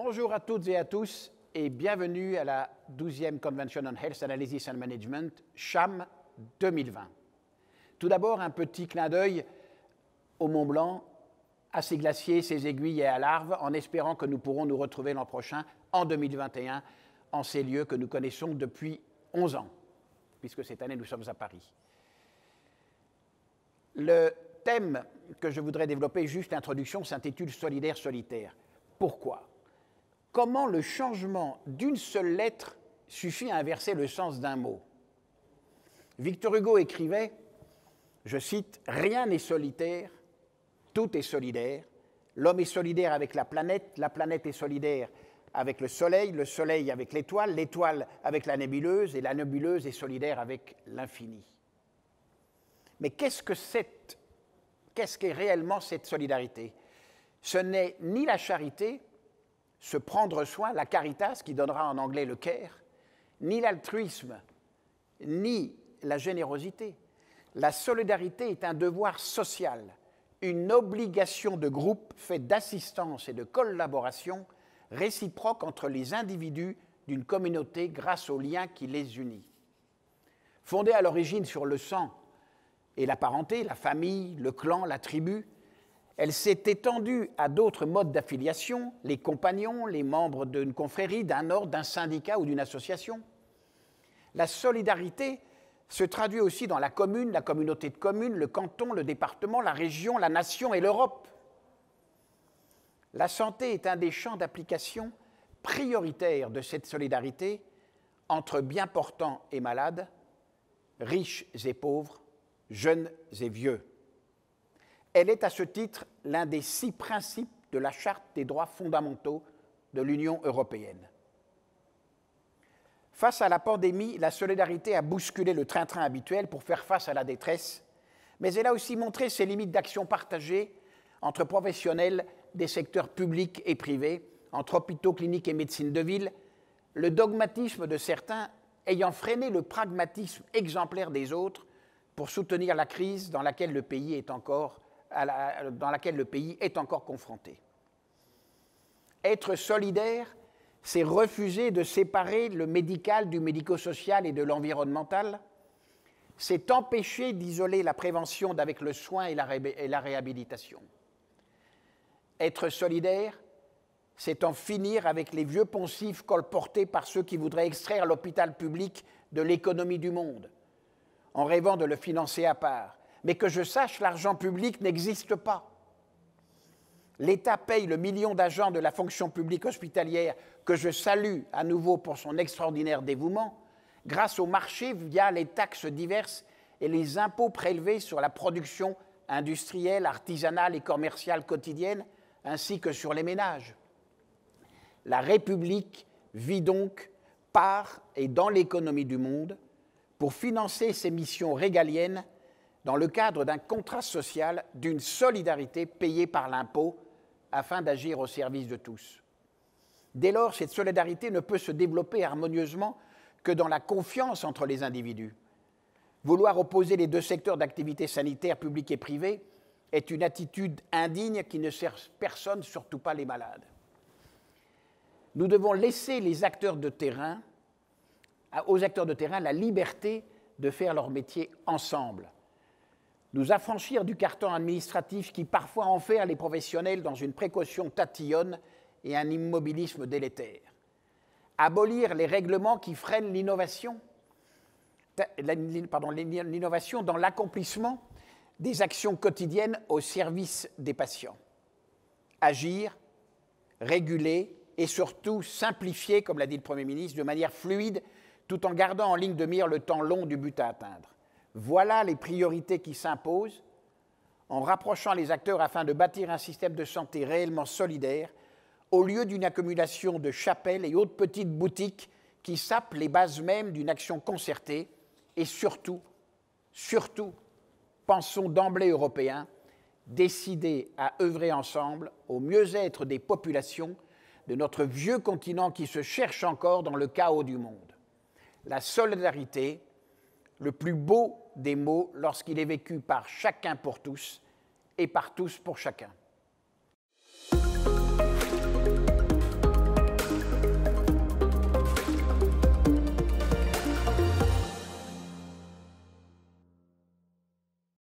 Bonjour à toutes et à tous et bienvenue à la 12e Convention on Health Analysis and Management, CHAM 2020. Tout d'abord, un petit clin d'œil au Mont Blanc, à ses glaciers, ses aiguilles et à l'Arve, en espérant que nous pourrons nous retrouver l'an prochain, en 2021, en ces lieux que nous connaissons depuis 11 ans, puisque cette année nous sommes à Paris. Le thème que je voudrais développer, juste l'introduction, s'intitule « Solidaire, solitaire ». Pourquoi ? Comment le changement d'une seule lettre suffit à inverser le sens d'un mot? Victor Hugo écrivait, je cite, « Rien n'est solitaire, tout est solidaire. L'homme est solidaire avec la planète est solidaire avec le soleil avec l'étoile avec la nébuleuse, et la nébuleuse est solidaire avec l'infini. » Mais qu'est-ce qu'est réellement cette solidarité? Ce n'est ni la charité, se prendre soin, la caritas, qui donnera en anglais le care, ni l'altruisme, ni la générosité. La solidarité est un devoir social, une obligation de groupe faite d'assistance et de collaboration réciproque entre les individus d'une communauté grâce aux liens qui les unit. Fondée à l'origine sur le sang et la parenté, la famille, le clan, la tribu, elle s'est étendue à d'autres modes d'affiliation, les compagnons, les membres d'une confrérie, d'un ordre, d'un syndicat ou d'une association. La solidarité se traduit aussi dans la commune, la communauté de communes, le canton, le département, la région, la nation et l'Europe. La santé est un des champs d'application prioritaires de cette solidarité entre bien portants et malades, riches et pauvres, jeunes et vieux. Elle est à ce titre l'un des 6 principes de la Charte des droits fondamentaux de l'Union européenne. Face à la pandémie, la solidarité a bousculé le train-train habituel pour faire face à la détresse, mais elle a aussi montré ses limites d'action partagée entre professionnels des secteurs publics et privés, entre hôpitaux, cliniques et médecine de ville, le dogmatisme de certains ayant freiné le pragmatisme exemplaire des autres pour soutenir la crise dans laquelle le pays est encore confronté. Être solidaire, c'est refuser de séparer le médical du médico-social et de l'environnemental, c'est empêcher d'isoler la prévention d'avec le soin et la réhabilitation. Être solidaire, c'est en finir avec les vieux poncifs colportés par ceux qui voudraient extraire l'hôpital public de l'économie du monde, en rêvant de le financer à part. Mais que je sache, l'argent public n'existe pas. L'État paye le million d'agents de la fonction publique hospitalière, que je salue à nouveau pour son extraordinaire dévouement, grâce au marché via les taxes diverses et les impôts prélevés sur la production industrielle, artisanale et commerciale quotidienne, ainsi que sur les ménages. La République vit donc par et dans l'économie du monde pour financer ses missions régaliennes dans le cadre d'un contrat social, d'une solidarité payée par l'impôt, afin d'agir au service de tous. Dès lors, cette solidarité ne peut se développer harmonieusement que dans la confiance entre les individus. Vouloir opposer les 2 secteurs d'activité sanitaire, publique et privée, est une attitude indigne qui ne sert personne, surtout pas les malades. Nous devons laisser aux acteurs de terrain la liberté de faire leur métier ensemble, nous affranchir du carcan administratif qui parfois enferme les professionnels dans une précaution tatillonne et un immobilisme délétère. Abolir les règlements qui freinent l'innovation dans l'accomplissement des actions quotidiennes au service des patients. Agir, réguler et surtout simplifier, comme l'a dit le Premier ministre, de manière fluide, tout en gardant en ligne de mire le temps long du but à atteindre. Voilà les priorités qui s'imposent en rapprochant les acteurs afin de bâtir un système de santé réellement solidaire au lieu d'une accumulation de chapelles et autres petites boutiques qui sapent les bases mêmes d'une action concertée et surtout, pensons d'emblée européens, décidés à œuvrer ensemble au mieux-être des populations de notre vieux continent qui se cherche encore dans le chaos du monde. La solidarité, le plus beau des mots lorsqu'il est vécu par chacun pour tous et par tous pour chacun.